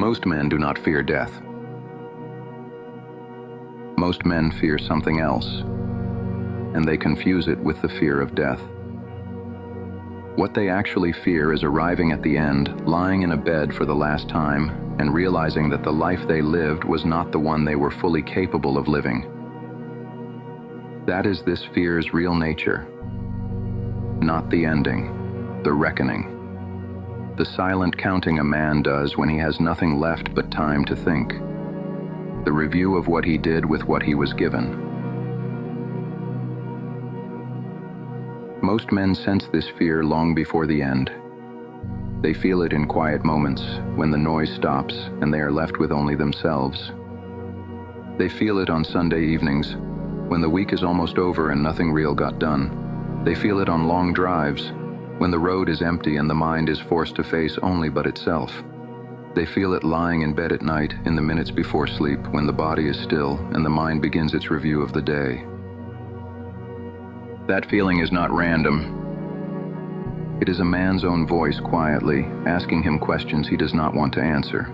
Most men do not fear death. Most men fear something else, and they confuse it with the fear of death. What they actually fear is arriving at the end, lying in a bed for the last time, and realizing that the life they lived was not the one they were fully capable of living. That is this fear's real nature. Not the ending, the reckoning. The silent counting a man does when he has nothing left but time to think. The review of what he did with what he was given. Most men sense this fear long before the end. They feel it in quiet moments, when the noise stops and they are left with only themselves. They feel it on Sunday evenings, when the week is almost over and nothing real got done. They feel it on long drives, when the road is empty and the mind is forced to face only but itself. They feel it lying in bed at night, in the minutes before sleep, when the body is still and the mind begins its review of the day. That feeling is not random. It is a man's own voice quietly asking him questions he does not want to answer.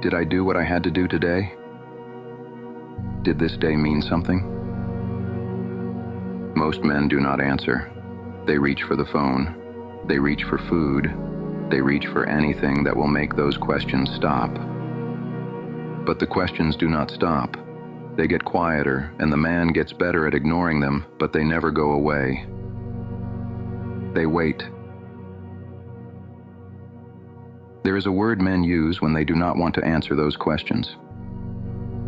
Did I do what I had to do today? Did this day mean something? Most men do not answer. They reach for the phone. They reach for food. They reach for anything that will make those questions stop. But the questions do not stop. They get quieter, and the man gets better at ignoring them, but they never go away. They wait. There is a word men use when they do not want to answer those questions.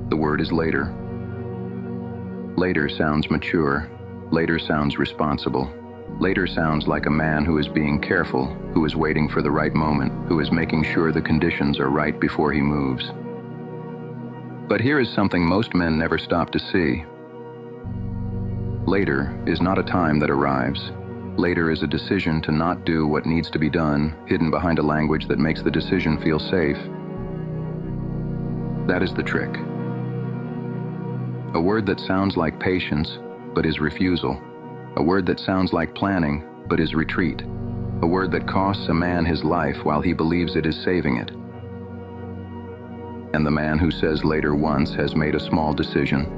The word is later. Later sounds mature. Later sounds responsible. Later sounds like a man who is being careful, who is waiting for the right moment, who is making sure the conditions are right before he moves. But here is something most men never stop to see. Later is not a time that arrives. Later is a decision to not do what needs to be done, hidden behind a language that makes the decision feel safe. That is the trick. A word that sounds like patience, but is refusal. A word that sounds like planning, but is retreat. A word that costs a man his life while he believes it is saving it. And the man who says later once has made a small decision.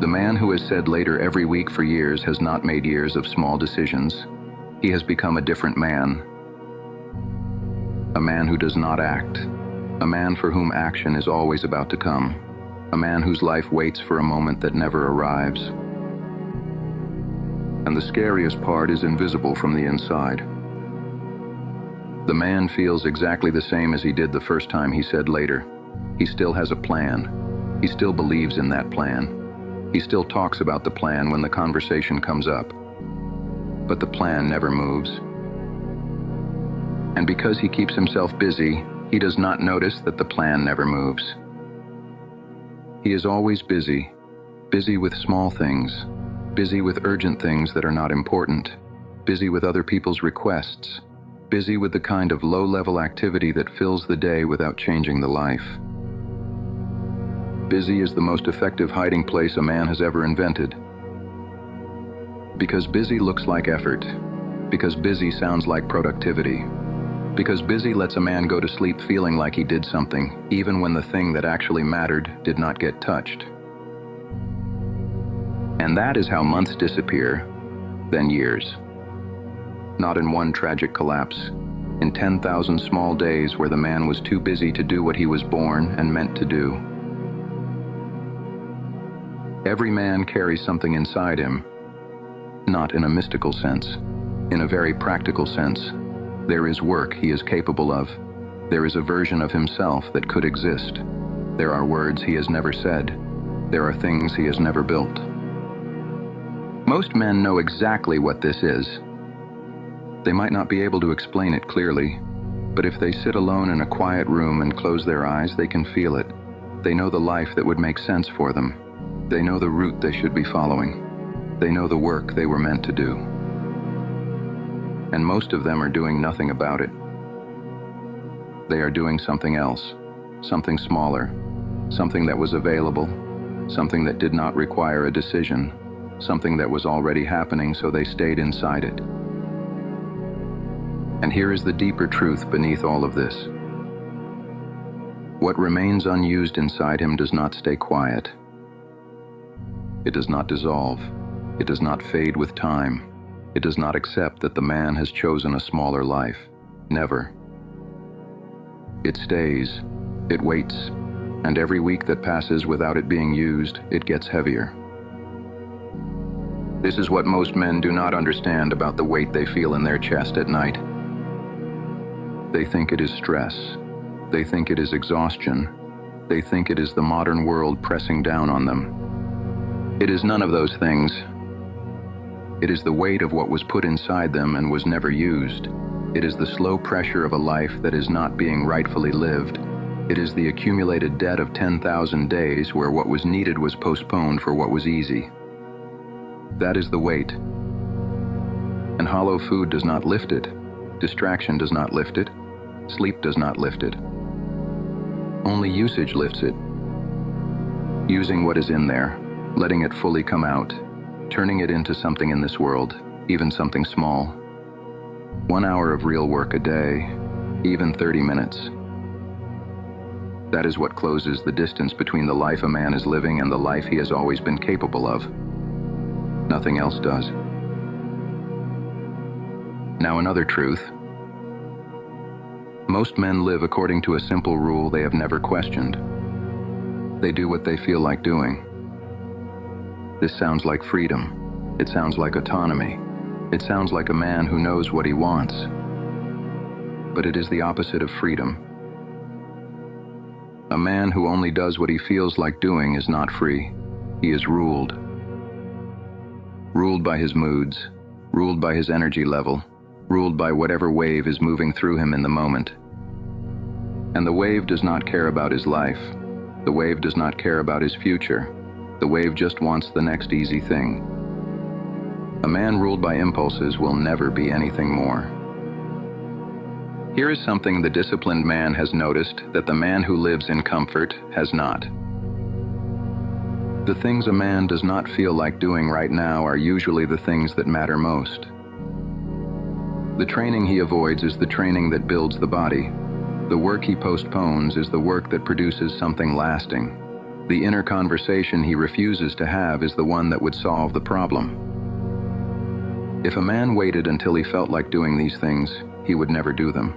The man who has said later every week for years has not made years of small decisions. He has become a different man. A man who does not act. A man for whom action is always about to come. A man whose life waits for a moment that never arrives. And the scariest part is invisible from the inside. The man feels exactly the same as he did the first time he said later. He still has a plan. He still believes in that plan. He still talks about the plan when the conversation comes up. But the plan never moves. And because he keeps himself busy, he does not notice that the plan never moves. He is always busy, busy with small things, busy with urgent things that are not important, busy with other people's requests, busy with the kind of low-level activity that fills the day without changing the life. Busy is the most effective hiding place a man has ever invented. Because busy looks like effort, because busy sounds like productivity, because busy lets a man go to sleep feeling like he did something, even when the thing that actually mattered did not get touched. And that is how months disappear, then years. Not in one tragic collapse, in 10,000 small days where the man was too busy to do what he was born and meant to do. Every man carries something inside him, not in a mystical sense, in a very practical sense. There is work he is capable of. There is a version of himself that could exist. There are words he has never said. There are things he has never built. Most men know exactly what this is. They might not be able to explain it clearly, but if they sit alone in a quiet room and close their eyes, they can feel it. They know the life that would make sense for them. They know the route they should be following. They know the work they were meant to do. And most of them are doing nothing about it. They are doing something else, something smaller, something that was available, something that did not require a decision, something that was already happening, so they stayed inside it. And here is the deeper truth beneath all of this. What remains unused inside him does not stay quiet. It does not dissolve. It does not fade with time. It does not accept that the man has chosen a smaller life. Never. It stays. It waits. And every week that passes without it being used, it gets heavier. This is what most men do not understand about the weight they feel in their chest at night. They think it is stress. They think it is exhaustion. They think it is the modern world pressing down on them. It is none of those things. It is the weight of what was put inside them and was never used. It is the slow pressure of a life that is not being rightfully lived. It is the accumulated debt of 10,000 days where what was needed was postponed for what was easy. That is the weight. And hollow food does not lift it. Distraction does not lift it. Sleep does not lift it. Only usage lifts it. Using what is in there, letting it fully come out, turning it into something in this world, even something small. 1 hour of real work a day, even 30 minutes. That is what closes the distance between the life a man is living and the life he has always been capable of. Nothing else does. Now another truth. Most men live according to a simple rule they have never questioned. They do what they feel like doing. This sounds like freedom. It sounds like autonomy. It sounds like a man who knows what he wants. But it is the opposite of freedom. A man who only does what he feels like doing is not free. He is ruled. Ruled by his moods, ruled by his energy level, ruled by whatever wave is moving through him in the moment. And the wave does not care about his life. The wave does not care about his future. The wave just wants the next easy thing. A man ruled by impulses will never be anything more. Here is something the disciplined man has noticed that the man who lives in comfort has not. The things a man does not feel like doing right now are usually the things that matter most. The training he avoids is the training that builds the body. The work he postpones is the work that produces something lasting. The inner conversation he refuses to have is the one that would solve the problem. If a man waited until he felt like doing these things, he would never do them.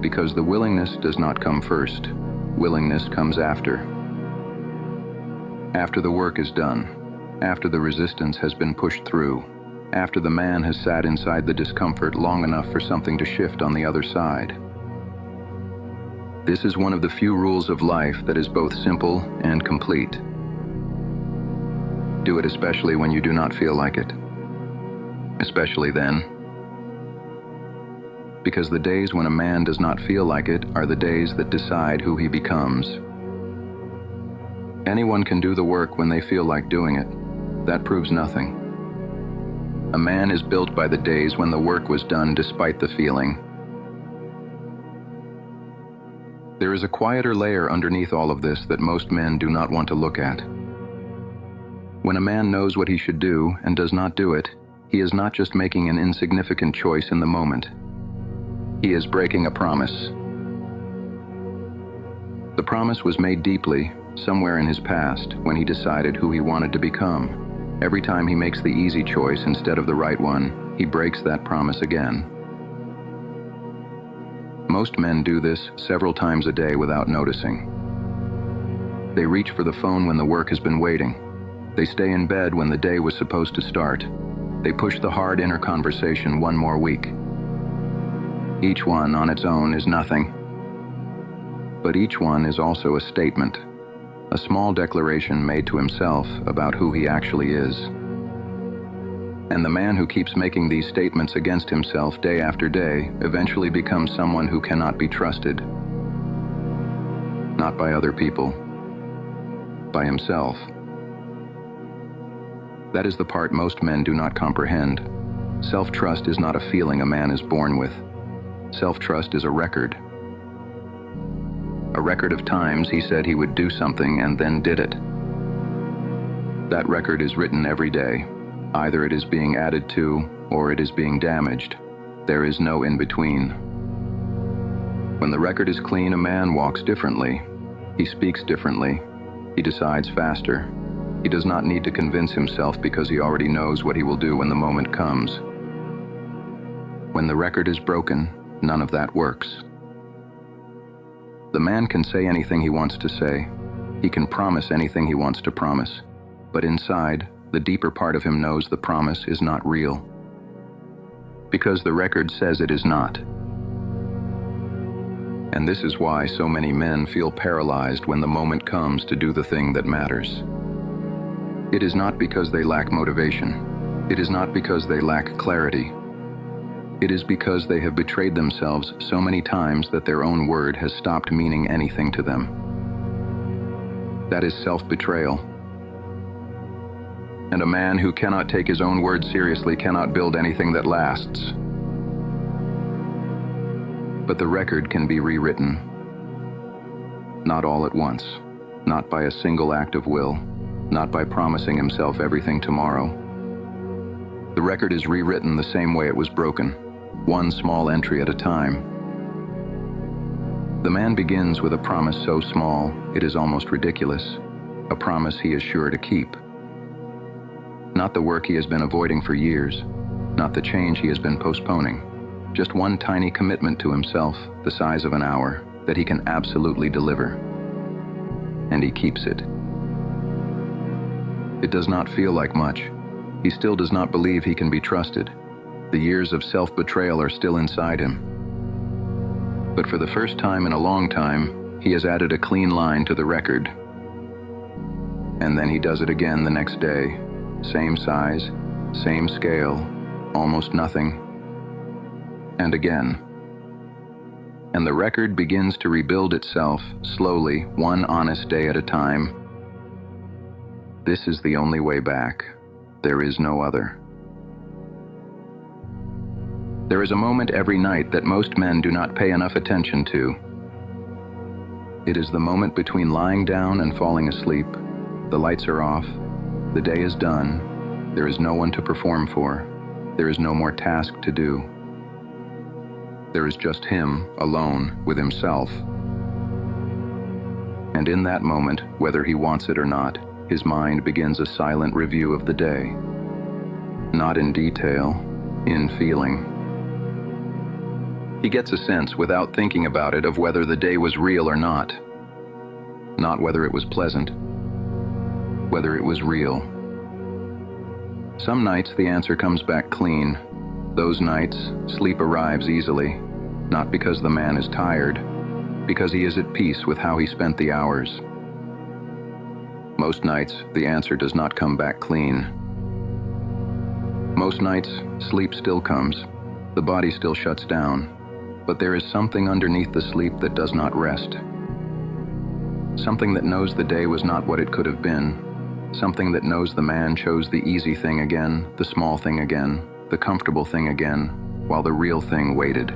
Because the willingness does not come first. Willingness comes after. After the work is done, after the resistance has been pushed through, after the man has sat inside the discomfort long enough for something to shift on the other side. This is one of the few rules of life that is both simple and complete. Do it especially when you do not feel like it. Especially then. Because the days when a man does not feel like it are the days that decide who he becomes. Anyone can do the work when they feel like doing it. That proves nothing. A man is built by the days when the work was done despite the feeling. There is a quieter layer underneath all of this that most men do not want to look at. When a man knows what he should do and does not do it, he is not just making an insignificant choice in the moment. He is breaking a promise. The promise was made deeply, somewhere in his past, when he decided who he wanted to become. Every time he makes the easy choice instead of the right one, he breaks that promise again. Most men do this several times a day without noticing. They reach for the phone when the work has been waiting. They stay in bed when the day was supposed to start. They push the hard inner conversation one more week. Each one on its own is nothing. But each one is also a statement, a small declaration made to himself about who he actually is. And the man who keeps making these statements against himself day after day eventually becomes someone who cannot be trusted. Not by other people, by himself. That is the part most men do not comprehend. Self-trust is not a feeling a man is born with. Self-trust is a record. A record of times he said he would do something and then did it. That record is written every day. Either it is being added to, or it is being damaged. There is no in-between. When the record is clean, a man walks differently. He speaks differently. He decides faster. He does not need to convince himself because he already knows what he will do when the moment comes. When the record is broken, none of that works. The man can say anything he wants to say. He can promise anything he wants to promise. But inside, the deeper part of him knows the promise is not real. Because the record says it is not. And this is why so many men feel paralyzed when the moment comes to do the thing that matters. It is not because they lack motivation. It is not because they lack clarity. It is because they have betrayed themselves so many times that their own word has stopped meaning anything to them. That is self-betrayal. And a man who cannot take his own word seriously cannot build anything that lasts. But the record can be rewritten. Not all at once, not by a single act of will, not by promising himself everything tomorrow. The record is rewritten the same way it was broken, one small entry at a time. The man begins with a promise so small it is almost ridiculous, a promise he is sure to keep. Not the work he has been avoiding for years, not the change he has been postponing. Just one tiny commitment to himself, the size of an hour, that he can absolutely deliver. And he keeps it. It does not feel like much. He still does not believe he can be trusted. The years of self-betrayal are still inside him. But for the first time in a long time, he has added a clean line to the record. And then he does it again the next day. Same size, same scale, almost nothing. And again. And the record begins to rebuild itself, slowly, one honest day at a time. This is the only way back. There is no other. There is a moment every night that most men do not pay enough attention to. It is the moment between lying down and falling asleep. The lights are off. The day is done. There is no one to perform for. There is no more task to do. There is just him, alone, with himself. And in that moment, whether he wants it or not, his mind begins a silent review of the day. Not in detail, in feeling. He gets a sense, without thinking about it, of whether the day was real or not. Not whether it was pleasant, whether it was real. Some nights the answer comes back clean. Those nights, sleep arrives easily, not because the man is tired, because he is at peace with how he spent the hours. Most nights, the answer does not come back clean. Most nights, sleep still comes. The body still shuts down, but there is something underneath the sleep that does not rest. Something that knows the day was not what it could have been. Something that knows the man chose the easy thing again, the small thing again, the comfortable thing again, while the real thing waited.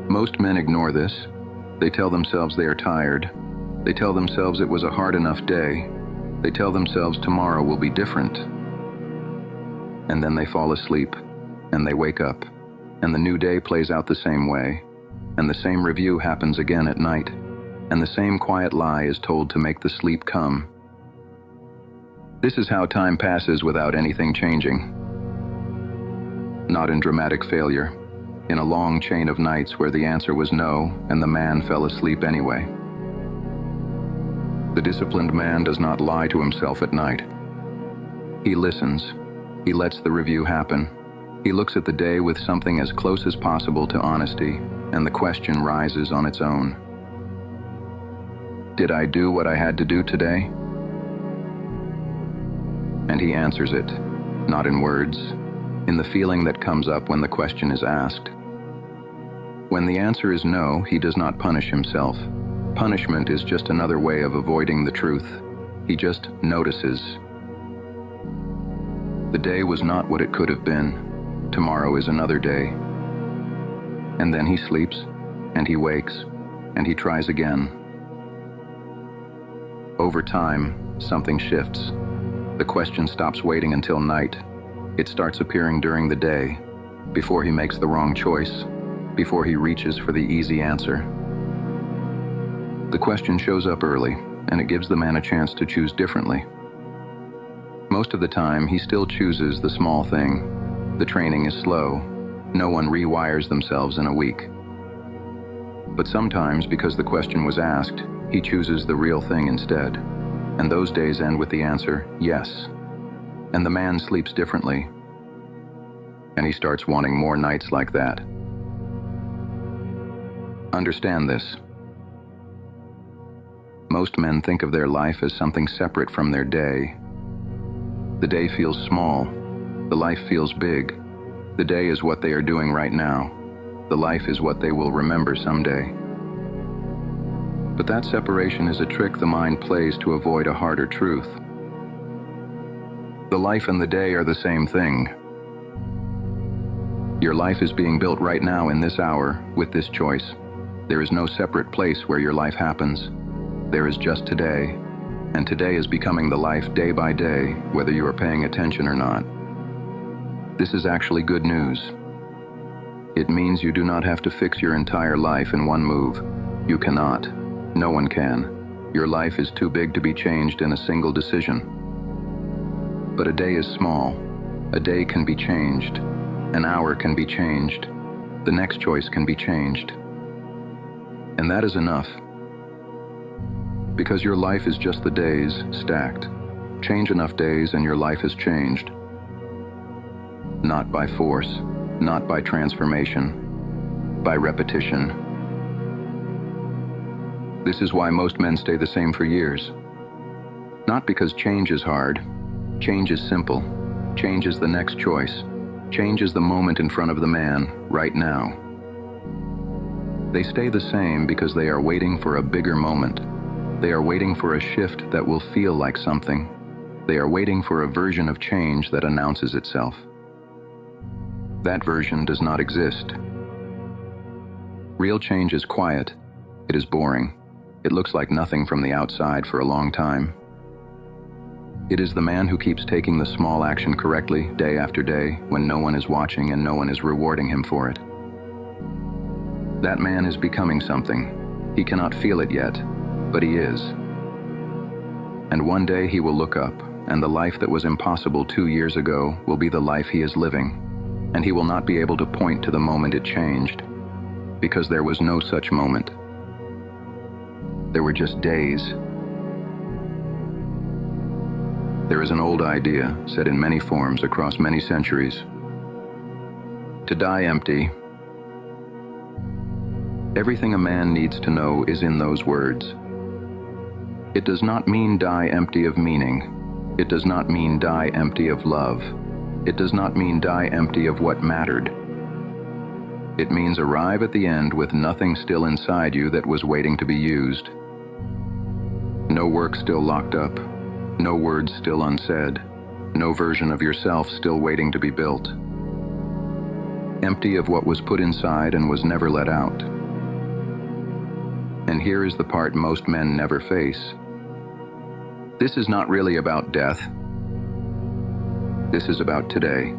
Most men ignore this. They tell themselves they are tired. They tell themselves it was a hard enough day. They tell themselves tomorrow will be different. And then they fall asleep, and they wake up, and the new day plays out the same way, and the same review happens again at night, and the same quiet lie is told to make the sleep come. This is how time passes without anything changing. Not in dramatic failure, in a long chain of nights where the answer was no, and the man fell asleep anyway. The disciplined man does not lie to himself at night. He listens. He lets the review happen. He looks at the day with something as close as possible to honesty, and the question rises on its own. Did I do what I had to do today? And he answers it, not in words, in the feeling that comes up when the question is asked. When the answer is no, he does not punish himself. Punishment is just another way of avoiding the truth. He just notices. The day was not what it could have been. Tomorrow is another day. And then he sleeps, and he wakes, and he tries again. Over time, something shifts. The question stops waiting until night. It starts appearing during the day. before he makes the wrong choice, before he reaches for the easy answer. The question shows up early, and it gives the man a chance to choose differently. Most of the time, he still chooses the small thing. The training is slow. No one rewires themselves in a week. But sometimes, because the question was asked, he chooses the real thing instead. And those days end with the answer, yes. And the man sleeps differently. And he starts wanting more nights like that. Understand this. Most men think of their life as something separate from their day. The day feels small. The life feels big. The day is what they are doing right now. The life is what they will remember someday. But that separation is a trick the mind plays to avoid a harder truth. The life and the day are the same thing. Your life is being built right now in this hour with this choice. There is no separate place where your life happens. There is just today, and today is becoming the life day by day, whether you are paying attention or not. This is actually good news. It means you do not have to fix your entire life in one move. You cannot. No one can. Your life is too big to be changed in a single decision. But a day is small. A day can be changed. An hour can be changed. The next choice can be changed. And that is enough. Because your life is just the days stacked. Change enough days and your life has changed. Not by force, not by transformation, by repetition. This is why most men stay the same for years. Not because change is hard. Change is simple. Change is the next choice. Change is the moment in front of the man, right now. They stay the same because they are waiting for a bigger moment. They are waiting for a shift that will feel like something. They are waiting for a version of change that announces itself. That version does not exist. Real change is quiet. It is boring. It looks like nothing from the outside for a long time. It is the man who keeps taking the small action correctly day after day when no one is watching and no one is rewarding him for it. That man is becoming something. He cannot feel it yet, but he is. And one day he will look up, and the life that was impossible 2 years ago will be the life he is living. And he will not be able to point to the moment it changed, because there was no such moment. There were just days. There is an old idea, said in many forms across many centuries. To die empty. Everything a man needs to know is in those words. It does not mean die empty of meaning. It does not mean die empty of love. It does not mean die empty of what mattered. It means arrive at the end with nothing still inside you that was waiting to be used. No work still locked up. No words still unsaid. No version of yourself still waiting to be built. Empty of what was put inside and was never let out. And here is the part most men never face. This is not really about death. This is about today.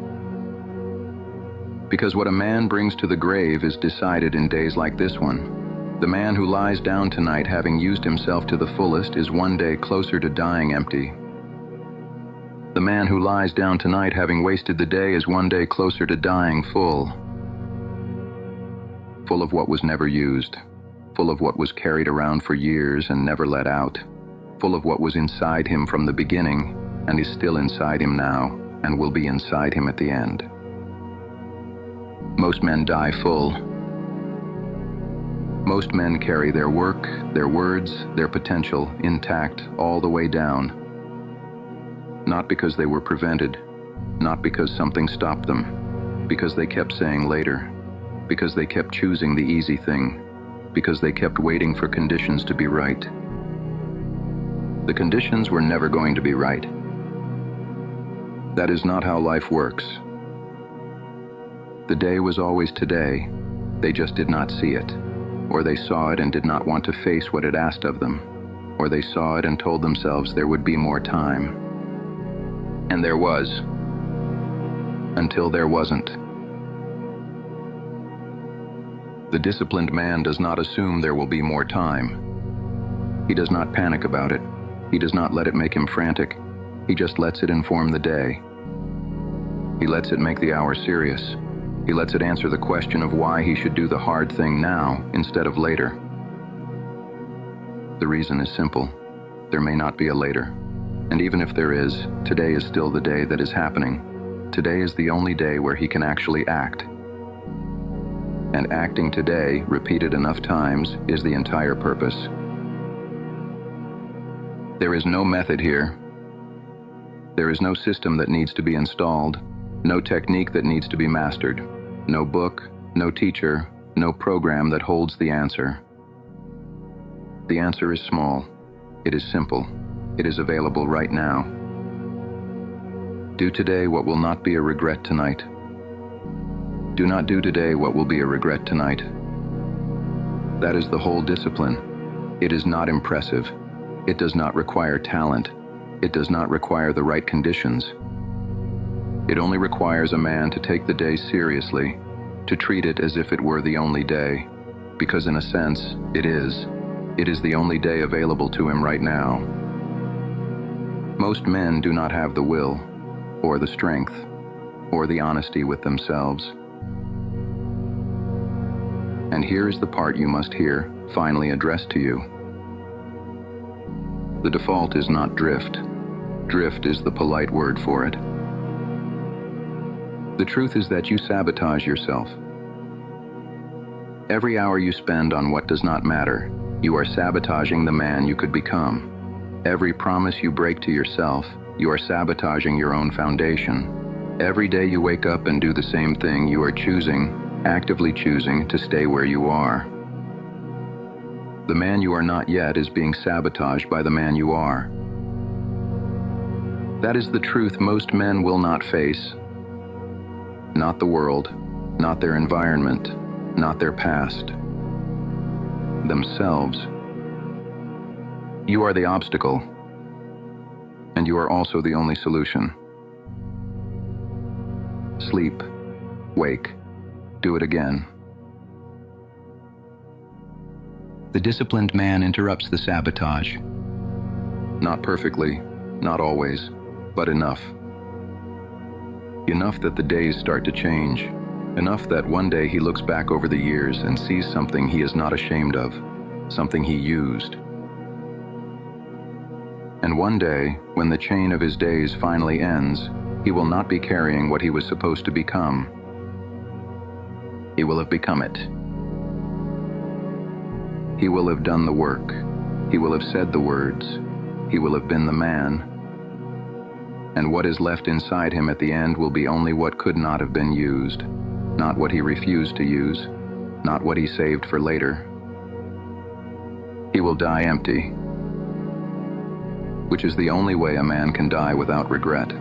Because what a man brings to the grave is decided in days like this one. The man who lies down tonight having used himself to the fullest is one day closer to dying empty. The man who lies down tonight having wasted the day is one day closer to dying full. Full of what was never used. Full of what was carried around for years and never let out. Full of what was inside him from the beginning and is still inside him now and will be inside him at the end. Most men die full. Most men carry their work, their words, their potential intact all the way down. Not because they were prevented, not because something stopped them, because they kept saying later, because they kept choosing the easy thing, because they kept waiting for conditions to be right. The conditions were never going to be right. That is not how life works. The day was always today. They just did not see it. Or they saw it and did not want to face what it asked of them. Or they saw it and told themselves there would be more time. And there was. Until there wasn't. The disciplined man does not assume there will be more time. He does not panic about it. He does not let it make him frantic. He just lets it inform the day. He lets it make the hour serious. He lets it answer the question of why he should do the hard thing now instead of later. The reason is simple. There may not be a later. And even if there is, today is still the day that is happening. Today is the only day where he can actually act. And acting today, repeated enough times, is the entire purpose. There is no method here. There is no system that needs to be installed, no technique that needs to be mastered, no book, no teacher, no program that holds the answer. The answer is small. It is simple. It is available right now. Do today what will not be a regret tonight. Do not do today what will be a regret tonight. That is the whole discipline. It is not impressive. It does not require talent. It does not require the right conditions. It only requires a man to take the day seriously, to treat it as if it were the only day, because in a sense, it is. It is the only day available to him right now. Most men do not have the will, or the strength, or the honesty with themselves. And here is the part you must hear, finally addressed to you. The default is not drift. Drift is the polite word for it. The truth is that you sabotage yourself. Every hour you spend on what does not matter, you are sabotaging the man you could become. Every promise you break to yourself, you are sabotaging your own foundation. Every day you wake up and do the same thing, you are actively choosing to stay where you are. The man you are not yet is being sabotaged by the man you are. That is the truth most men will not face. Not the world, not their environment, not their past. Themselves. You are the obstacle, and you are also the only solution. Sleep, wake, do it again. The disciplined man interrupts the sabotage. Not perfectly, not always, but enough. Enough that the days start to change. Enough that one day he looks back over the years and sees something he is not ashamed of, something he used. And one day, when the chain of his days finally ends, he will not be carrying what he was supposed to become. He will have become it. He will have done the work. He will have said the words. He will have been the man. And what is left inside him at the end will be only what could not have been used, not what he refused to use, not what he saved for later. He will die empty, which is the only way a man can die without regret.